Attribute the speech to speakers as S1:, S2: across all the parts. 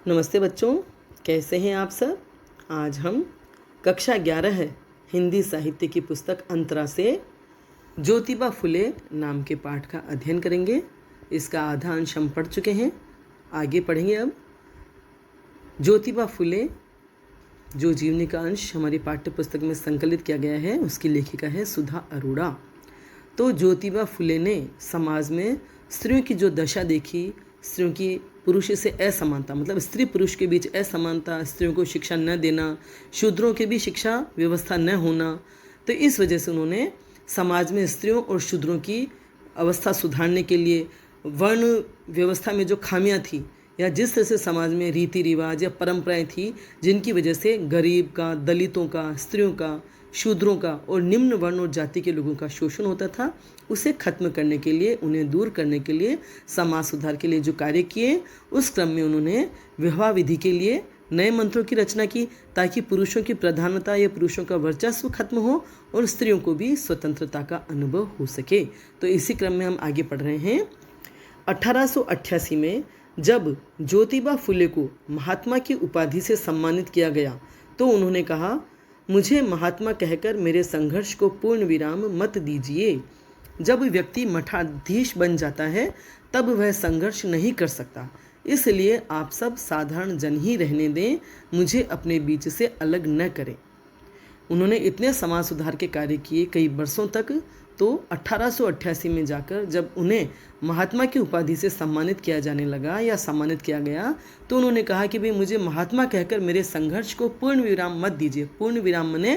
S1: नमस्ते बच्चों, कैसे हैं आप सब। आज हम कक्षा 11 हिंदी साहित्य की पुस्तक अंतरा से ज्योतिबा फुले नाम के पाठ का अध्ययन करेंगे। इसका आधा अंश हम पढ़ चुके हैं, आगे पढ़ेंगे। अब ज्योतिबा फुले जो जीवनी का अंश हमारी पाठ्य पुस्तक में संकलित किया गया है, उसकी लेखिका है सुधा अरोड़ा। तो ज्योतिबा फुले ने समाज में स्त्रियों की जो दशा देखी, स्त्रियों की पुरुष से असमानता, मतलब स्त्री पुरुष के बीच असमानता, स्त्रियों को शिक्षा न देना, शूद्रों के भी शिक्षा व्यवस्था न होना, तो इस वजह से उन्होंने समाज में स्त्रियों और शूद्रों की अवस्था सुधारने के लिए वर्ण व्यवस्था में जो खामियां थी या जिस तरह से समाज में रीति रिवाज या परंपराएं थी जिनकी वजह से गरीब का, दलितों का, स्त्रियों का, शूद्रों का और निम्न वर्ण और जाति के लोगों का शोषण होता था, उसे खत्म करने के लिए, उन्हें दूर करने के लिए, समाज सुधार के लिए जो कार्य किए, उस क्रम में उन्होंने विवाह विधि के लिए नए मंत्रों की रचना की ताकि पुरुषों की प्रधानता या पुरुषों का वर्चस्व खत्म हो और स्त्रियों को भी स्वतंत्रता का अनुभव हो सके। तो इसी क्रम में हम आगे पढ़ रहे हैं। 1888 में जब ज्योतिबा फुले को महात्मा की उपाधि से सम्मानित किया गया तो उन्होंने कहा, मुझे महात्मा कहकर मेरे संघर्ष को पूर्ण विराम मत दीजिए। जब व्यक्ति मठाधीश बन जाता है तब वह संघर्ष नहीं कर सकता, इसलिए आप सब साधारण जन ही रहने दें, मुझे अपने बीच से अलग न करें। उन्होंने इतने समाज सुधार के कार्य किए कई वर्षों तक। तो 1888 में जाकर जब उन्हें महात्मा की उपाधि से सम्मानित किया जाने लगा या सम्मानित किया गया तो उन्होंने कहा कि भाई मुझे महात्मा कहकर मेरे संघर्ष को पूर्ण विराम मत दीजिए। पूर्ण विराम माने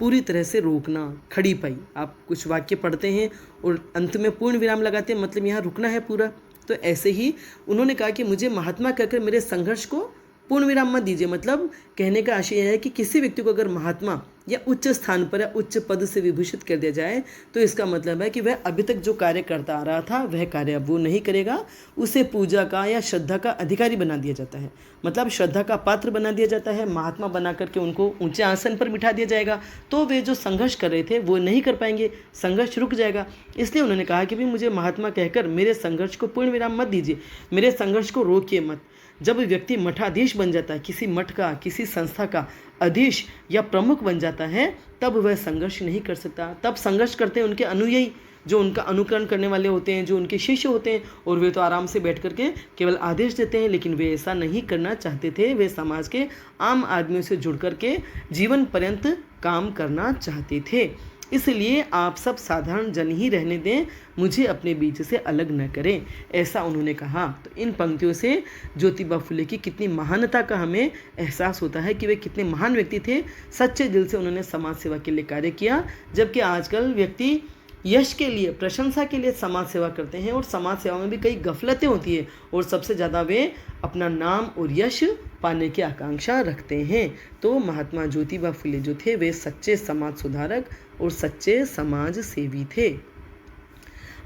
S1: पूरी तरह से रोकना, खड़ी पाई। आप कुछ वाक्य पढ़ते हैं और अंत में पूर्ण विराम लगाते हैं, मतलब यहाँ रुकना है पूरा। तो ऐसे ही उन्होंने कहा कि मुझे महात्मा कहकर मेरे संघर्ष को पूर्ण विराम मत दीजिए। मतलब कहने का आशय यह है कि किसी व्यक्ति को अगर महात्मा या उच्च स्थान पर या उच्च पद से विभूषित कर दिया जाए तो इसका मतलब है कि वह अभी तक जो कार्य करता आ रहा था वह कार्य अब वो नहीं करेगा, उसे पूजा का या श्रद्धा का अधिकारी बना दिया जाता है, मतलब श्रद्धा का पात्र बना दिया जाता है, महात्मा बना करके उनको ऊंचे आसन पर बिठा दिया जाएगा। तो वे जो संघर्ष कर रहे थे वो नहीं कर पाएंगे, संघर्ष रुक जाएगा। इसलिए उन्होंने कहा कि भाई मुझे महात्मा कहकर मेरे संघर्ष को पूर्ण विराम मत दीजिए, मेरे संघर्ष को रोकिए मत। जब व्यक्ति मठाधीश बन जाता है, किसी मठ का, किसी संस्था का अधीश या प्रमुख बन जाता है, तब वह संघर्ष नहीं कर सकता। तब संघर्ष करते हैं उनके अनुयायी, जो उनका अनुकरण करने वाले होते हैं, जो उनके शिष्य होते हैं, और वे तो आराम से बैठ करके केवल आदेश देते हैं, लेकिन वे ऐसा नहीं करना चाहते थे। वे समाज के आम आदमियों से जुड़ करके जीवन पर्यंत काम करना चाहते थे। इसलिए आप सब साधारण जन ही रहने दें, मुझे अपने बीच से अलग न करें, ऐसा उन्होंने कहा। तो इन पंक्तियों से ज्योतिबा फुले की कितनी महानता का हमें एहसास होता है कि वे कितने महान व्यक्ति थे। सच्चे दिल से उन्होंने समाज सेवा के लिए कार्य किया, जबकि आजकल व्यक्ति यश के लिए, प्रशंसा के लिए समाज सेवा करते हैं और समाज सेवा में भी कई गफलतें होती है और सबसे ज़्यादा वे अपना नाम और यश पाने की आकांक्षा रखते हैं। तो महात्मा ज्योतिबा फुले जो थे वे सच्चे समाज सुधारक और सच्चे समाज सेवी थे।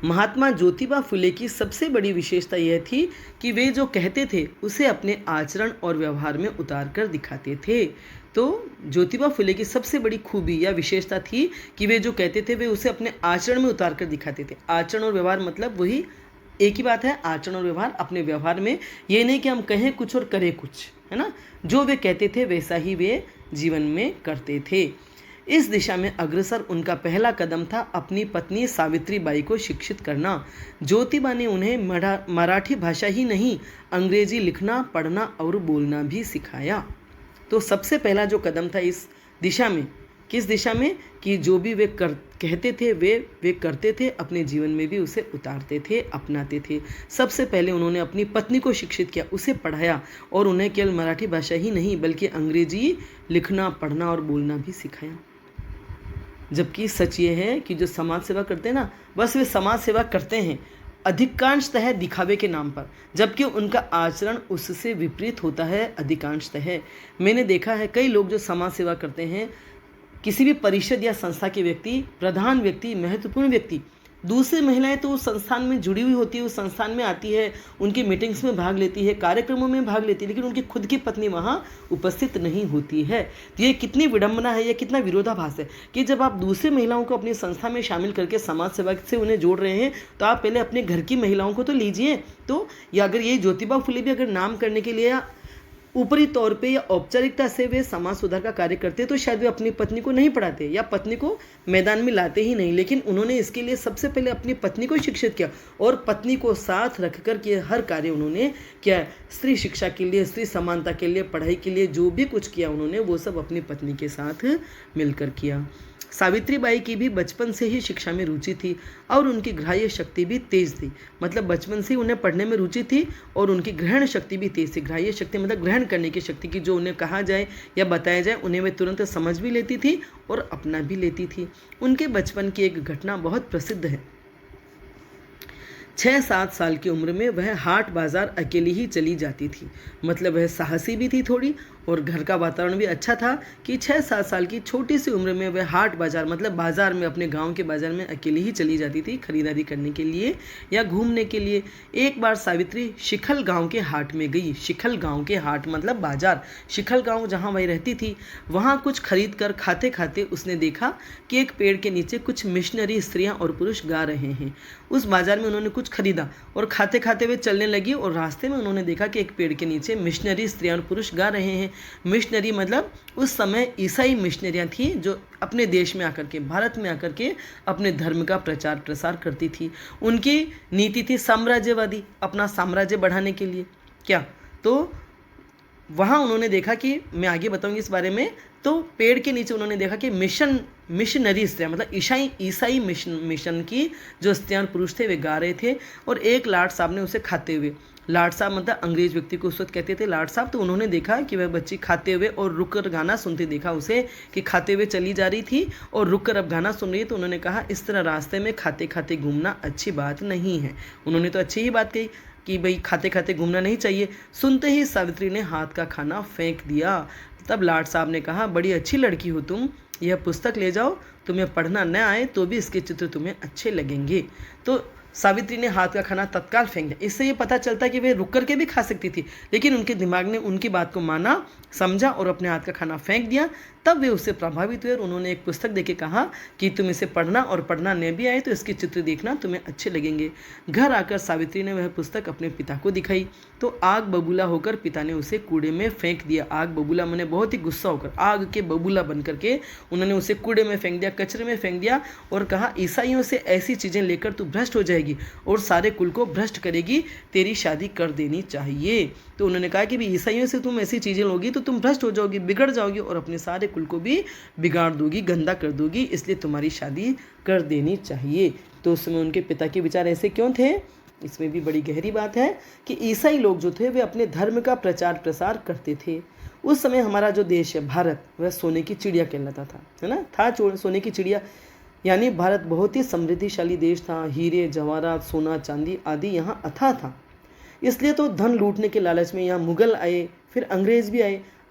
S1: महात्मा ज्योतिबा फुले की सबसे बड़ी विशेषता यह थी कि वे जो कहते थे उसे अपने आचरण और व्यवहार में उतार कर दिखाते थे। तो ज्योतिबा फुले की सबसे बड़ी खूबी या विशेषता थी कि वे जो कहते थे वे उसे अपने आचरण में उतार कर दिखाते थे। आचरण और व्यवहार मतलब वही एक ही बात है, आचरण और व्यवहार। अपने व्यवहार में ये नहीं कि हम कहें कुछ और करें कुछ, है ना। जो वे कहते थे वैसा ही वे जीवन में करते थे। इस दिशा में अग्रसर उनका पहला कदम था अपनी पत्नी सावित्रीबाई को शिक्षित करना। ज्योतिबा ने उन्हें मराठी भाषा ही नहीं, अंग्रेजी लिखना, पढ़ना और बोलना भी सिखाया। तो सबसे पहला जो कदम था इस दिशा में, किस दिशा में, कि जो भी वे कहते थे वे करते थे, अपने जीवन में भी उसे उतारते थे, अपनाते थे। सबसे पहले उन्होंने अपनी पत्नी को शिक्षित किया, उसे पढ़ाया और उन्हें केवल मराठी भाषा ही नहीं बल्कि अंग्रेजी लिखना, पढ़ना और बोलना भी सिखाया। जबकि सच ये है कि जो समाज सेवा करते हैं ना, बस वे समाज सेवा करते हैं अधिकांशतः दिखावे के नाम पर, जबकि उनका आचरण उससे विपरीत होता है अधिकांशतः। मैंने देखा है कई लोग जो समाज सेवा करते हैं, किसी भी परिषद या संस्था के व्यक्ति, प्रधान व्यक्ति, महत्वपूर्ण व्यक्ति, दूसरी महिलाएं तो उस संस्थान में जुड़ी हुई होती है, उस संस्थान में आती है, उनकी मीटिंग्स में भाग लेती है, कार्यक्रमों में भाग लेती है, लेकिन उनकी खुद की पत्नी वहाँ उपस्थित नहीं होती है। तो ये कितनी विडंबना है, ये कितना विरोधाभास है कि जब आप दूसरी महिलाओं को अपनी संस्था में शामिल करके समाज सेवा से उन्हें जोड़ रहे हैं तो आप पहले अपने घर की महिलाओं को तो लीजिए। तो या अगर ये ज्योतिबा फुले भी अगर नाम करने के लिए ऊपरी तौर पे या औपचारिकता से वे समाज सुधार का कार्य करते तो शायद वे अपनी पत्नी को नहीं पढ़ाते या पत्नी को मैदान में लाते ही नहीं, लेकिन उन्होंने इसके लिए सबसे पहले अपनी पत्नी को शिक्षित किया और पत्नी को साथ रख कर के हर कार्य उन्होंने किया। स्त्री शिक्षा के लिए, स्त्री समानता के लिए, पढ़ाई के लिए जो भी कुछ किया उन्होंने वो सब अपनी पत्नी के साथ मिलकर किया। सावित्रीबाई की भी बचपन से ही शिक्षा में रुचि थी और उनकी ग्राह्य शक्ति भी तेज थी। मतलब बचपन से ही उन्हें पढ़ने में रुचि थी और उनकी ग्रहण शक्ति भी तेज थी। ग्राह्य शक्ति मतलब ग्रहण करने की शक्ति की, जो उन्हें कहा जाए या बताया जाए उन्हें वे तुरंत समझ भी लेती थी और अपना भी लेती थी। उनके बचपन की एक घटना बहुत प्रसिद्ध है। 6-7 साल की उम्र में वह हाट बाजार अकेली ही चली जाती थी। मतलब वह साहसी भी थी थोड़ी और घर का वातावरण भी अच्छा था कि 6-7 साल की छोटी सी उम्र में वह हाट बाजार मतलब बाजार में, अपने गांव के बाजार में अकेली ही चली जाती थी खरीदारी करने के लिए या घूमने के लिए। एक बार सावित्री शिखल गांव के हाट में गई। शिखल गांव के हाट मतलब बाजार। शिखल गांव जहां वह रहती थी वहां कुछ खरीद कर खाते खाते उसने देखा कि एक पेड़ के नीचे कुछ मिशनरी स्त्रियां और पुरुष गा रहे हैं। उस बाजार में उन्होंने कुछ खरीदा और खाते खाते वे चलने लगी और रास्ते में उन्होंने देखा कि एक पेड़ के नीचे मिशनरी स्त्रियां और पुरुष गा रहे हैं। मिशनरी मतलब उस समय ईसाई मिशनरियां थी जो अपने देश में आकर के, भारत में आकर के अपने धर्म का प्रचार प्रसार करती थी। उनकी नीति थी साम्राज्यवादी, अपना साम्राज्य बढ़ाने के लिए। क्या तो वहाँ उन्होंने देखा कि मैं आगे बताऊंगी इस बारे में। तो पेड़ के नीचे उन्होंने देखा कि मिशनरी स्त्रियाँ मतलब ईसाई मिशन की जो स्त्रियाँ और पुरुष थे वे गा रहे थे और एक लाट साहब ने उसे खाते हुए, लाट साहब मतलब अंग्रेज व्यक्ति को उस वक्त कहते थे लाट साहब, तो उन्होंने देखा कि वह बच्ची खाते हुए और रुक कर गाना सुनते देखा उसे कि खाते हुए चली जा रही थी और रुक कर अब गाना सुन रही है। तो उन्होंने कहा इस तरह रास्ते में खाते खाते घूमना अच्छी बात नहीं है। उन्होंने तो अच्छी ही बात कही कि भाई खाते खाते घूमना नहीं चाहिए। सुनते ही सावित्री ने हाथ का खाना फेंक दिया। तब लाट साहब ने कहा बड़ी अच्छी लड़की हो तुम, यह पुस्तक ले जाओ, तुम्हें पढ़ना न आए तो भी इसके चित्र तुम्हें अच्छे लगेंगे। तो सावित्री ने हाथ का खाना तत्काल फेंक दिया। इससे ये पता चलता कि वे रुक करके भी खा सकती थी, लेकिन उनके दिमाग ने उनकी बात को माना, समझा और अपने हाथ का खाना फेंक दिया। तब वे उससे प्रभावित हुए और उन्होंने एक पुस्तक देके कहा कि तुम इसे पढ़ना और पढ़ना न भी आए तो इसके चित्र देखना, तुम्हें अच्छे लगेंगे। घर आकर सावित्री ने वह पुस्तक अपने पिता को दिखाई तो आग बबूला होकर पिता ने उसे कूड़े में फेंक दिया। आग बबूला मैंने बहुत ही गुस्सा होकर, आग के बबूला बन करके उन्होंने उसे कूड़े में फेंक दिया, कचरे में फेंक दिया और कहा ईसाइयों से ऐसी चीज़ें लेकर तू भ्रष्ट हो जाएगी और सारे कुल को भ्रष्ट करेगी, तेरी शादी कर देनी चाहिए। तो उन्होंने कहा कि भी ईसाइयों से तुम ऐसी चीज़ें लोगी तो तुम भ्रष्ट हो जाओगी, बिगड़ जाओगी और अपने सारे कुल को भी बिगाड़ दोगी, गंदा कर दोगी, इसलिए तुम्हारी शादी कर देनी चाहिए। तो उस समय उनके पिता के विचार ऐसे क्यों थे? इसमें भी बड़ी गहरी बात है कि ईसाई लोग जो थे वे अपने धर्म का प्रचार प्रसार करते थे। उस समय हमारा जो देश है भारत, वह सोने की चिड़िया कहलाता था, है ना, था सोने की चिड़िया। यानी भारत बहुत ही समृद्धिशाली देश था। हीरे जवाहरात, सोना चांदी आदि यहाँ अथाह था। इसलिए तो धन लूटने के लालच में यहाँ मुगल आए, फिर अंग्रेज भी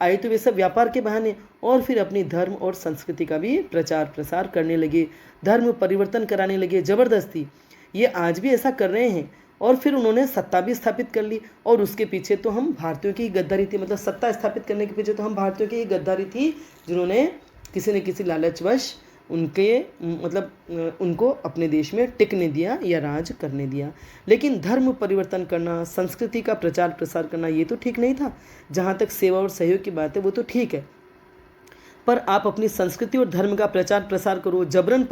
S1: आए तो वे सब व्यापार के बहाने और फिर अपनी धर्म और संस्कृति का भी प्रचार प्रसार करने लगे, धर्म परिवर्तन कराने लगे ज़बरदस्ती। ये आज भी ऐसा कर रहे हैं और फिर उन्होंने सत्ता भी स्थापित कर ली और उसके पीछे तो हम भारतीयों की ही गद्दारी थी। मतलब सत्ता स्थापित करने के पीछे तो हम भारतीयों की ही गद्दारी थी, जिन्होंने किसी न किसी लालचवश उनको अपने देश में टिकने दिया या राज करने दिया। लेकिन धर्म परिवर्तन करना, संस्कृति का प्रचार प्रसार करना ये तो ठीक नहीं था। जहाँ तक सेवा और सहयोग की बात है वो तो ठीक है, पर आप अपनी संस्कृति और धर्म का प्रचार प्रसार करो, जबरन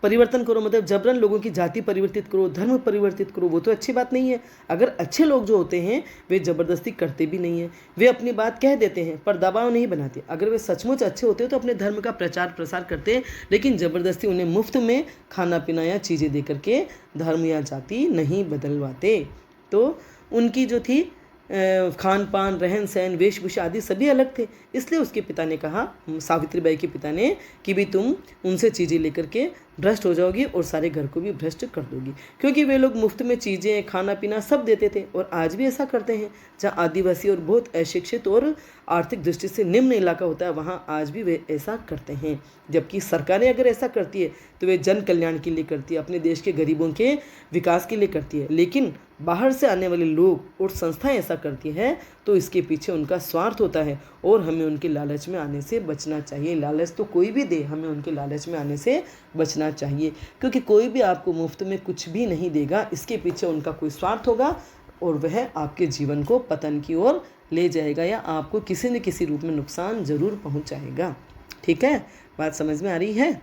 S1: परिवर्तन करो, मतलब जबरन लोगों की जाति परिवर्तित करो, धर्म परिवर्तित करो, वो तो अच्छी बात नहीं है। अगर अच्छे लोग जो होते हैं वे ज़बरदस्ती करते भी नहीं हैं, वे अपनी बात कह देते हैं पर दबाव नहीं बनाते। अगर वे सचमुच अच्छे होते तो अपने धर्म का प्रचार प्रसार करते, लेकिन ज़बरदस्ती उन्हें मुफ्त में खाना पीना या चीज़ें दे करके धर्म या जाति नहीं बदलवाते। तो उनकी जो थी खान पान, रहन सहन, वेशभूषा आदि सभी अलग थे। इसलिए उसके पिता ने कहा, सावित्रीबाई के पिता ने, कि भी तुम उनसे चीज़ें लेकर के भ्रष्ट हो जाओगी और सारे घर को भी भ्रष्ट कर दोगी, क्योंकि वे लोग मुफ्त में चीज़ें, खाना पीना सब देते थे और आज भी ऐसा करते हैं। जहाँ आदिवासी और बहुत अशिक्षित और आर्थिक दृष्टि से निम्न इलाका होता है वहाँ आज भी वे ऐसा करते हैं। जबकि सरकारें अगर ऐसा करती है तो वे जन कल्याण के लिए करती है, अपने देश के गरीबों के विकास के लिए करती है। लेकिन बाहर से आने वाले लोग और संस्थाएं ऐसा करती हैं तो इसके पीछे उनका स्वार्थ होता है और हमें उनके लालच में आने से बचना चाहिए। लालच तो कोई भी दे, हमें उनके लालच में आने से बचना चाहिए, क्योंकि कोई भी आपको मुफ्त में कुछ भी नहीं देगा, इसके पीछे उनका कोई स्वार्थ होगा और वह आपके जीवन को पतन की ओर ले जाएगा या आपको किसी न किसी रूप में नुकसान जरूर पहुंचाएगा। ठीक है, बात समझ में आ रही है?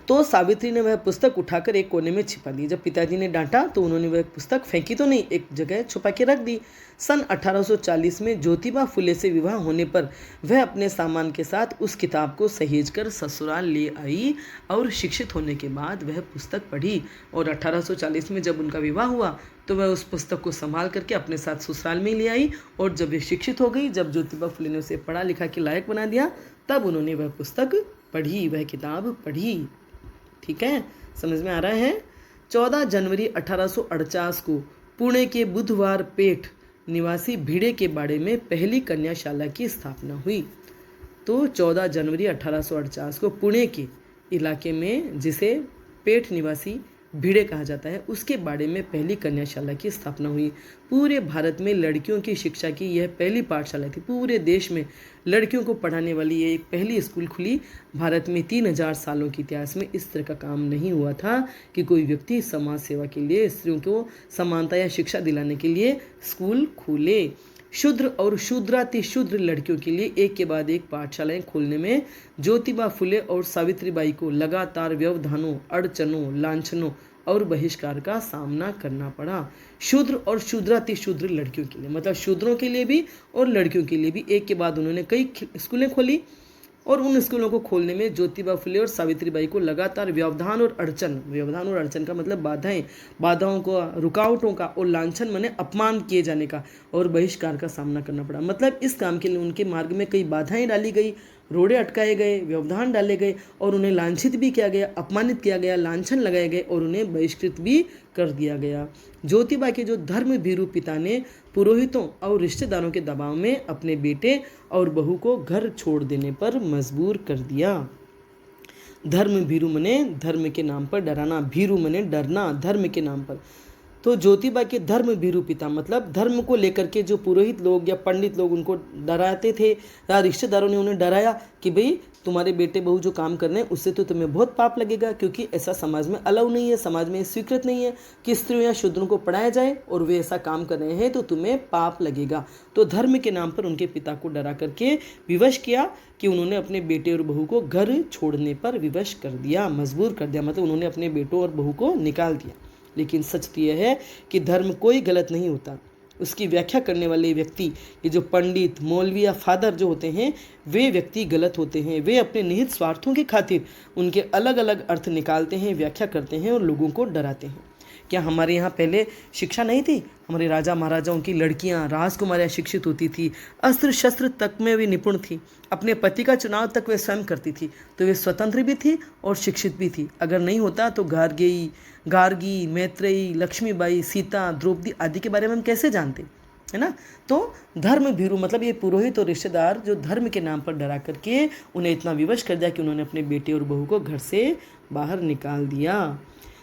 S1: तो सावित्री ने वह पुस्तक उठाकर एक कोने में छिपा दी। जब पिताजी ने डांटा तो उन्होंने वह पुस्तक फेंकी तो नहीं, एक जगह छुपा के रख दी। सन 1840 में ज्योतिबा फुले से विवाह होने पर वह अपने सामान के साथ उस किताब को सहेजकर ससुराल ले आई और शिक्षित होने के बाद वह पुस्तक पढ़ी। और 1840 में जब उनका विवाह हुआ तो वह उस पुस्तक को संभाल करके अपने साथ ससुराल में ले आई। और जब वे शिक्षित हो गई, जब ज्योतिबा फुले ने उसे पढ़ा लिखा के लायक बना दिया, तब उन्होंने वह पुस्तक पढ़ी, वह किताब पढ़ी। ठीक है, समझ में आ रहा है? 14 जनवरी 1848 को पुणे के बुधवार पेठ निवासी भिड़े के बाड़े में पहली कन्याशाला की स्थापना हुई। तो 14 जनवरी 1848 को पुणे के इलाके में, जिसे पेठ निवासी भिड़े कहा जाता है, उसके बाड़े में पहली कन्याशाला की स्थापना हुई। पूरे भारत में लड़कियों की शिक्षा की यह पहली पाठशाला थी। पूरे देश में लड़कियों को पढ़ाने वाली ये एक पहली स्कूल खुली। भारत में 3000 सालों के इतिहास में इस तरह का काम नहीं हुआ था कि कोई व्यक्ति समाज सेवा के लिए, स्त्रियों को समानता या शिक्षा दिलाने के लिए स्कूल खोले। शूद्र और शूद्राति शूद्र लड़कियों के लिए एक के बाद एक पाठशालाएं खोलने में ज्योतिबा फुले और सावित्रीबाई को लगातार व्यवधानों, अड़चनों, लांछनों और बहिष्कार का सामना करना पड़ा। शूद्र और शूद्राति शूद्र लड़कियों के लिए, मतलब शूद्रों के लिए भी और लड़कियों के लिए भी एक के बाद उन्होंने कई स्कूलें खोली। और उन स्कूलों को खोलने में ज्योतिबा फुले और सावित्रीबाई को लगातार व्यवधान और अड़चन का मतलब बाधाओं को, रुकावटों का, और लांछन माने अपमान किए जाने का और बहिष्कार का सामना करना पड़ा। मतलब इस काम के लिए उनके मार्ग में कई बाधाएं डाली गई, रोड़े अटकाए गए, व्यवधान डाले गए और उन्हें लांछित भी किया गया, अपमानित किया गया, लांछन लगाए गए और उन्हें बहिष्कृत भी कर दिया गया। ज्योतिबा के जो धर्म भीरू पिता ने पुरोहितों और रिश्तेदारों के दबाव में अपने बेटे और बहू को घर छोड़ देने पर मजबूर कर दिया। धर्म भीरू मने धर्म के नाम पर डराना, भीरू मने डरना धर्म के नाम पर। तो ज्योतिबा के धर्म भीरू पिता मतलब धर्म को लेकर के जो पुरोहित लोग या पंडित लोग उनको डराते थे, या रिश्तेदारों ने उन्हें डराया कि भाई तुम्हारे बेटे बहू जो काम कर रहे हैं उससे तो तुम्हें बहुत पाप लगेगा, क्योंकि ऐसा समाज में अलाउ नहीं है, समाज में स्वीकृत नहीं है कि स्त्रियों या शूद्रों को पढ़ाया जाए, और वे ऐसा काम कर रहे हैं तो तुम्हें पाप लगेगा। तो धर्म के नाम पर उनके पिता को डरा करके विवश किया कि उन्होंने अपने बेटे और बहू को घर छोड़ने पर विवश कर दिया, मजबूर कर दिया, मतलब उन्होंने अपने बेटों और बहू को निकाल दिया। लेकिन सच तो यह है कि धर्म कोई गलत नहीं होता, उसकी व्याख्या करने वाले व्यक्ति, ये जो पंडित, मौलवी या फादर जो होते हैं, वे व्यक्ति गलत होते हैं। वे अपने निहित स्वार्थों की खातिर उनके अलग अलग अर्थ निकालते हैं, व्याख्या करते हैं और लोगों को डराते हैं। क्या हमारे यहाँ पहले शिक्षा नहीं थी? हमारे राजा महाराजाओं की लड़कियाँ, राजकुमारियाँ शिक्षित होती थी, अस्त्र शस्त्र तक में वे निपुण थी, अपने पति का चुनाव तक वे स्वयं करती थी, तो वे स्वतंत्र भी थी और शिक्षित भी थी। अगर नहीं होता तो गार्गी, मैत्रेयी, लक्ष्मीबाई, सीता, द्रौपदी आदि के बारे में हम कैसे जानते, है ना? तो धर्म भीरू मतलब ये पुरोहित और रिश्तेदार जो धर्म के नाम पर डरा करके उन्हें इतना विवश कर दिया कि उन्होंने अपने बेटे और बहू को घर से बाहर निकाल दिया।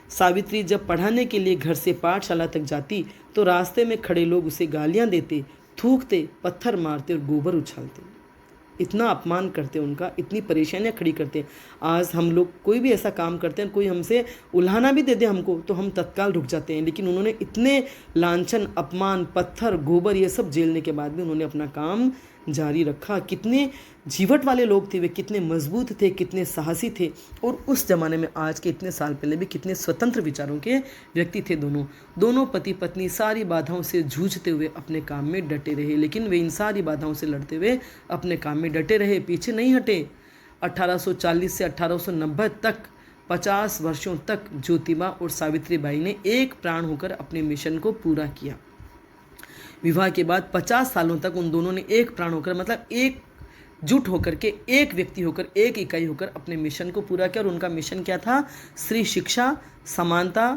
S1: सावित्री जब पढ़ाने के लिए घर से पाठशाला तक जाती तो रास्ते में खड़े लोग उसे गालियां देते, थूकते, पत्थर मारते और गोबर उछालते, इतना अपमान करते उनका, इतनी परेशानियां खड़ी करते। आज हम लोग कोई भी ऐसा काम करते हैं, कोई हमसे उल्हाना भी दे दे हमको तो हम तत्काल रुक जाते हैं, लेकिन उन्होंने इतने लांछन, अपमान, पत्थर, गोबर ये सब झेलने के बाद भी उन्होंने अपना काम जारी रखा। कितने जीवट वाले लोग थे वे, कितने मजबूत थे, कितने साहसी थे, और उस जमाने में आज के इतने साल पहले भी कितने स्वतंत्र विचारों के व्यक्ति थे। दोनों पति पत्नी सारी बाधाओं से जूझते हुए अपने काम में डटे रहे, लेकिन वे इन सारी बाधाओं से लड़ते हुए अपने काम में डटे रहे, पीछे नहीं हटे। 1840 से 1890 तक 50 वर्षों तक ज्योतिबा और सावित्रीबाई ने एक प्राण होकर अपने मिशन को पूरा किया। विवाह के बाद 50 सालों तक उन दोनों ने एक प्राण होकर, मतलब एक जुट होकर के, एक व्यक्ति होकर, एक इकाई होकर अपने मिशन को पूरा किया। और उनका मिशन क्या था? स्त्री शिक्षा, समानता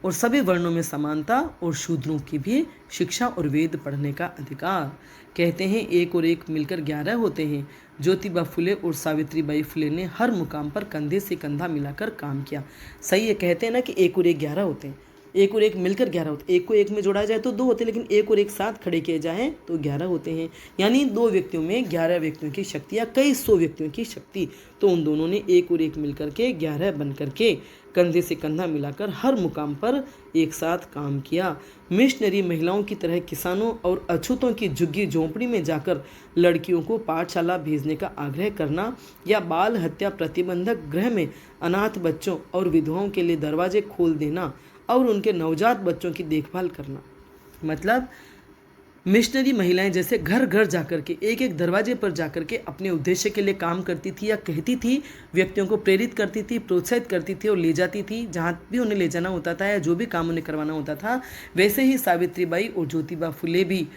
S1: और सभी वर्णों में समानता, और शूद्रों की भी शिक्षा और वेद पढ़ने का अधिकार। कहते हैं 1 और 1 मिलकर 11 होते हैं। ज्योतिबा फुले और सावित्रीबाई फुले ने हर मुकाम पर कंधे से कंधा मिलाकर काम किया। सही है, कहते हैं ना कि 1 और 1 11 होते हैं। एक और एक मिलकर 11 होते, एक को एक में जोड़ा जाए तो 2 होते, लेकिन एक और एक साथ खड़े किए जाए तो 11 होते हैं। यानी 2 व्यक्तियों में 11 व्यक्तियों की शक्ति या कई 100 व्यक्तियों की शक्ति। तो उन दोनों ने एक और एक मिलकर के 11 बन करके कंधे से कंधा मिलाकर हर मुकाम पर एक साथ काम किया। मिशनरी महिलाओं की तरह किसानों और अछूतों की झुग्गी झोंपड़ी में जाकर लड़कियों को पाठशाला भेजने का आग्रह करना या बाल हत्या प्रतिबंधक गृह में अनाथ बच्चों और विधवाओं के लिए दरवाजे खोल देना और उनके नवजात बच्चों की देखभाल करना। मतलब मिशनरी महिलाएं जैसे घर घर जाकर के एक एक दरवाजे पर जाकर के अपने उद्देश्य के लिए काम करती थी या कहती थी, व्यक्तियों को प्रेरित करती थी, प्रोत्साहित करती थी और ले जाती थी जहाँ भी उन्हें ले जाना होता था या जो भी काम उन्हें करवाना होता था। वैसे ही सावित्रीबाई और ज्योतिबा फुले भी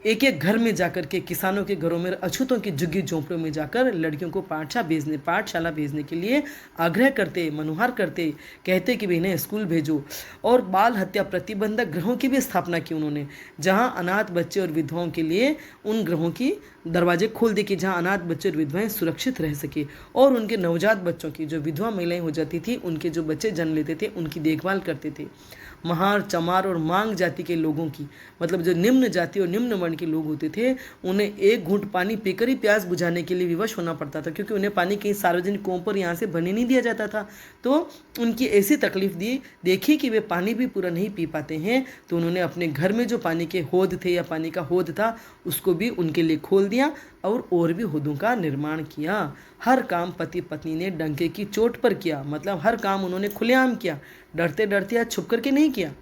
S1: एक एक घर में जाकर के किसानों के घरों में अछूतों की झुग्गी झोंपड़ों में जाकर लड़कियों को पाठशाला भेजने के लिए आग्रह करते, मनुहार करते, कहते कि इन्हें स्कूल भेजो। और बाल हत्या प्रतिबंधक गृहों की भी स्थापना की उन्होंने, जहां अनाथ बच्चे और विधवाओं के लिए उन गृहों की दरवाजे खोल दिए कि जहां अनाथ बच्चे और विधवाएं सुरक्षित रह सके, और उनके नवजात बच्चों की, जो विधवा महिलाएं हो जाती थी, उनके जो बच्चे जन्म लेते थे उनकी देखभाल करते थे। महार, चमार और मांग जाति के लोगों की, मतलब जो निम्न जाति और निम्न वर्ण के लोग होते थे, उन्हें एक घूंट पानी पीकर ही प्यास बुझाने के लिए विवश होना पड़ता था, क्योंकि उन्हें पानी कहीं सार्वजनिक कुओं पर यहाँ से भरने नहीं दिया जाता था। तो उनकी ऐसी तकलीफ देखी कि वे पानी भी पूरा नहीं पी पाते हैं, तो उन्होंने अपने घर में जो पानी के हौद थे या पानी का हौद था उसको भी उनके लिए खोल दिया और भी हौदों का निर्माण किया। हर काम पति पत्नी ने डंके की चोट पर किया, मतलब हर काम उन्होंने खुलेआम किया, डरते डरते या छुप करके नहीं किया।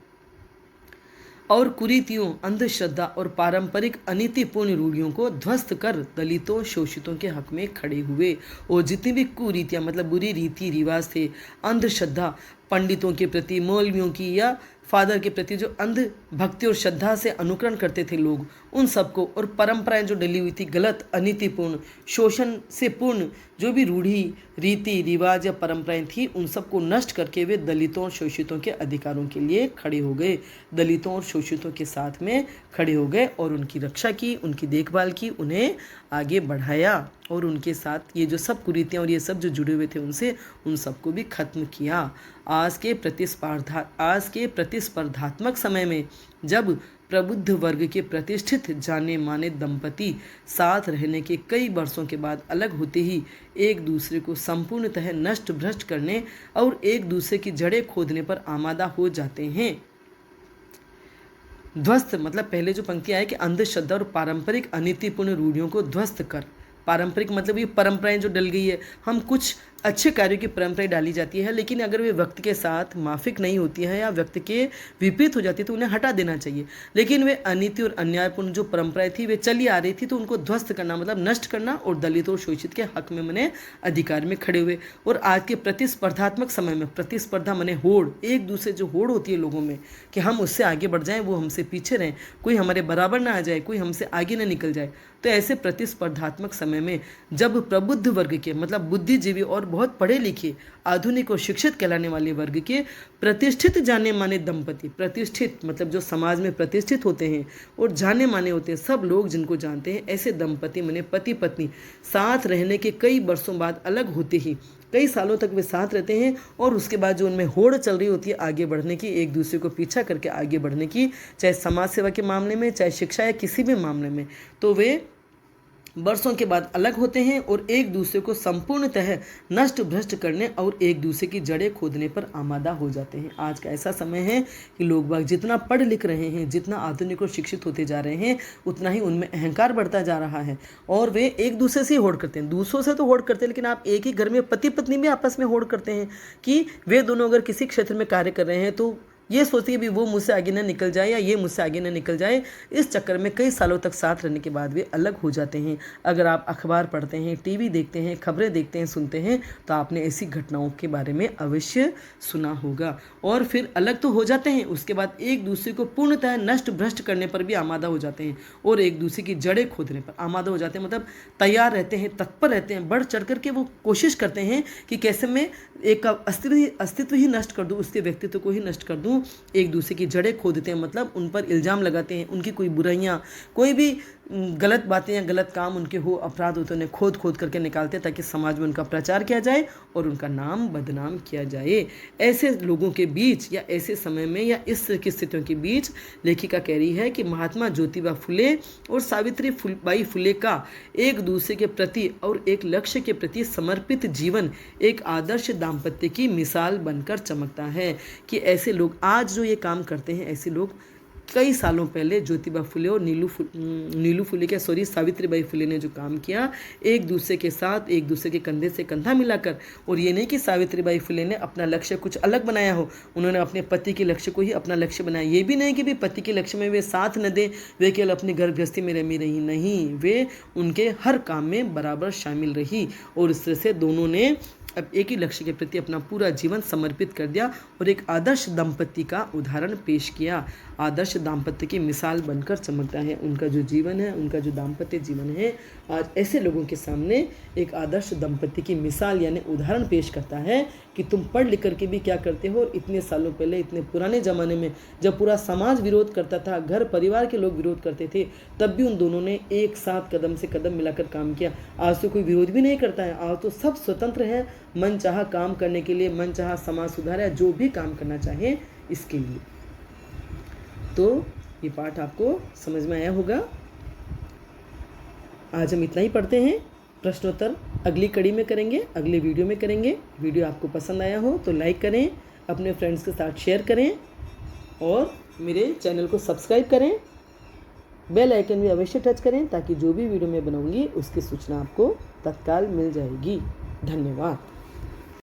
S1: और कुरीतियों, अंधश्रद्धा और पारंपरिक अनीतिपूर्ण रूढ़ियों को ध्वस्त कर दलितों, शोषितों के हक में खड़े हुए। और जितनी भी कुरीतियाँ, मतलब बुरी रीति रिवाज थे, अंधश्रद्धा, पंडितों के प्रति, मौलवियों की या फादर के प्रति जो अंध भक्ति और श्रद्धा से अनुकरण करते थे लोग, उन सबको, और परंपराएं जो डली हुई थी गलत, अनीतिपूर्ण, शोषण से पूर्ण जो भी रूढ़ी, रीति रिवाज या परंपराएं थी, उन सबको नष्ट करके वे दलितों और शोषितों के अधिकारों के लिए खड़े हो गए। दलितों और शोषितों के साथ में खड़े हो गए और उनकी रक्षा की, उनकी देखभाल की, उन्हें आगे बढ़ाया और उनके साथ ये जो सब कुरीतियाँ और ये सब जो जुड़े हुए थे उनसे, उन सबको भी खत्म किया। आज के प्रतिस्पर्धात्मक समय में जब प्रबुद्ध वर्ग के प्रतिष्ठित जाने माने दंपति साथ रहने के कई वर्षों के बाद अलग होते ही एक दूसरे को संपूर्णतः नष्ट भ्रष्ट करने और एक दूसरे की जड़ें खोदने पर आमादा हो जाते हैं। ध्वस्त, मतलब पहले जो पंक्ति आए कि अंधश्रद्धा और पारंपरिक अनीतिपूर्ण रूढ़ियों को ध्वस्त कर। पारंपरिक मतलब ये परंपराएं जो डल गई है, हम कुछ अच्छे कार्यों की परंपराएं डाली जाती है, लेकिन अगर वे वक्त के साथ माफिक नहीं होती हैं या वक्त के विपरीत हो जाती है तो उन्हें हटा देना चाहिए। लेकिन वे अनीति और अन्यायपूर्ण जो परंपराएं थी वे चली आ रही थी, तो उनको ध्वस्त करना मतलब नष्ट करना, और दलितों और शोषित के हक में मने अधिकार में खड़े हुए। और आज के प्रतिस्पर्धात्मक समय में, प्रतिस्पर्धा मने होड़, एक दूसरे जो होड़ होती है लोगों में कि हम उससे आगे बढ़ जाएं, वो हमसे पीछे रहें, कोई हमारे बराबर ना आ जाए, कोई हमसे आगे ना निकल जाए। तो ऐसे प्रतिस्पर्धात्मक समय में जब प्रबुद्ध वर्ग के, मतलब बुद्धिजीवी और बहुत पढ़े लिखे, आधुनिक और शिक्षित कहलाने वाले वर्ग के प्रतिष्ठित जाने माने दंपति, प्रतिष्ठित मतलब जो समाज में प्रतिष्ठित होते हैं और जाने माने होते हैं, सब लोग जिनको जानते हैं, ऐसे दंपति माने पति पत्नी साथ रहने के कई वर्षों बाद अलग होते ही कई सालों तक वे साथ रहते हैं, और उसके बाद जो उनमें होड़ चल रही होती है आगे बढ़ने की, एक दूसरे को पीछा करके आगे बढ़ने की, चाहे समाज सेवा के मामले में, चाहे शिक्षा या किसी भी मामले में, तो वे वर्षों के बाद अलग होते हैं और एक दूसरे को संपूर्णतः नष्ट भ्रष्ट करने और एक दूसरे की जड़ें खोदने पर आमादा हो जाते हैं। आज का ऐसा समय है कि लोग बाग जितना पढ़ लिख रहे हैं, जितना आधुनिक और शिक्षित होते जा रहे हैं, उतना ही उनमें अहंकार बढ़ता जा रहा है और वे एक दूसरे से होड़ करते हैं। दूसरों से तो होड़ करते हैं, लेकिन आप एक ही घर में पति पत्नी भी आपस में होड़ करते हैं कि वे दोनों अगर किसी क्षेत्र में कार्य कर रहे हैं तो ये सोचती है भी वो मुझसे आगे ना निकल जाए या ये मुझसे आगे ना निकल जाए। इस चक्कर में कई सालों तक साथ रहने के बाद वे अलग हो जाते हैं। अगर आप अखबार पढ़ते हैं, टीवी देखते हैं, खबरें देखते हैं, सुनते हैं, तो आपने ऐसी घटनाओं के बारे में अवश्य सुना होगा। और फिर अलग तो हो जाते हैं, उसके बाद एक दूसरे को पूर्णतः नष्ट भ्रष्ट करने पर भी आमादा हो जाते हैं और एक दूसरे की जड़ें खोदने पर आमादा हो जाते हैं। मतलब तैयार रहते हैं, तत्पर रहते हैं, बढ़ चढ़ करके वो कोशिश करते हैं कि कैसे मैं एक का अस्तित्व ही नष्ट कर दूँ, उसके व्यक्तित्व को ही नष्ट कर दूँ। एक दूसरे की जड़ें खोदते हैं, मतलब उन पर इल्ज़ाम लगाते हैं, उनकी कोई बुराइयाँ, कोई भी गलत बातें या गलत काम उनके हो, अपराध हो तो उन्हें खोद खोद करके निकालते ताकि समाज में उनका प्रचार किया जाए और उनका नाम बदनाम किया जाए। ऐसे लोगों के बीच या ऐसे समय में या इस तरह की स्थितियों के बीच लेखिका कह रही है कि महात्मा ज्योतिबा फुले और सावित्री बाई फुले का एक दूसरे के प्रति और एक लक्ष्य के प्रति समर्पित जीवन एक आदर्श दाम्पत्य की मिसाल बनकर चमकता है। कि ऐसे लोग आज जो ये काम करते हैं, ऐसे लोग कई सालों पहले ज्योतिबा फुले और सावित्रीबाई फुले ने जो काम किया, एक दूसरे के साथ, एक दूसरे के कंधे से कंधा मिलाकर। और ये नहीं कि सावित्रीबाई फुले ने अपना लक्ष्य कुछ अलग बनाया हो, उन्होंने अपने पति के लक्ष्य को ही अपना लक्ष्य बनाया। ये भी नहीं कि भी पति के लक्ष्य में वे साथ न दें, वे केवल अपनी घर गृहस्थी में रमी रही, नहीं, वे उनके हर काम में बराबर शामिल रही और इस तरह से दोनों ने अब एक ही लक्ष्य के प्रति अपना पूरा जीवन समर्पित कर दिया और एक आदर्श दंपति का उदाहरण पेश किया। आदर्श दाम्पत्य की मिसाल बनकर चमकता है उनका जो जीवन है, उनका जो दाम्पत्य जीवन है, आज ऐसे लोगों के सामने एक आदर्श दंपति की मिसाल यानी उदाहरण पेश करता है कि तुम पढ़ लिख करके भी क्या करते हो। और इतने सालों पहले, इतने पुराने ज़माने में जब पूरा समाज विरोध करता था, घर परिवार के लोग विरोध करते थे, तब भी उन दोनों ने एक साथ कदम से कदम मिलाकर काम किया। आज तो कोई विरोध भी नहीं करता है, आज तो सब स्वतंत्र है मन चाहा काम करने के लिए, मन चाहा समाज सुधार या जो भी काम करना चाहे इसके लिए। तो ये पाठ आपको समझ में आया होगा। आज हम इतना ही पढ़ते हैं, प्रश्नोत्तर अगली कड़ी में करेंगे, अगले वीडियो में करेंगे। वीडियो आपको पसंद आया हो तो लाइक करें, अपने फ्रेंड्स के साथ शेयर करें और मेरे चैनल को सब्सक्राइब करें। बेल आइकन भी अवश्य टच करें ताकि जो भी वीडियो मैं बनाऊंगी उसकी सूचना आपको तत्काल मिल जाएगी। धन्यवाद।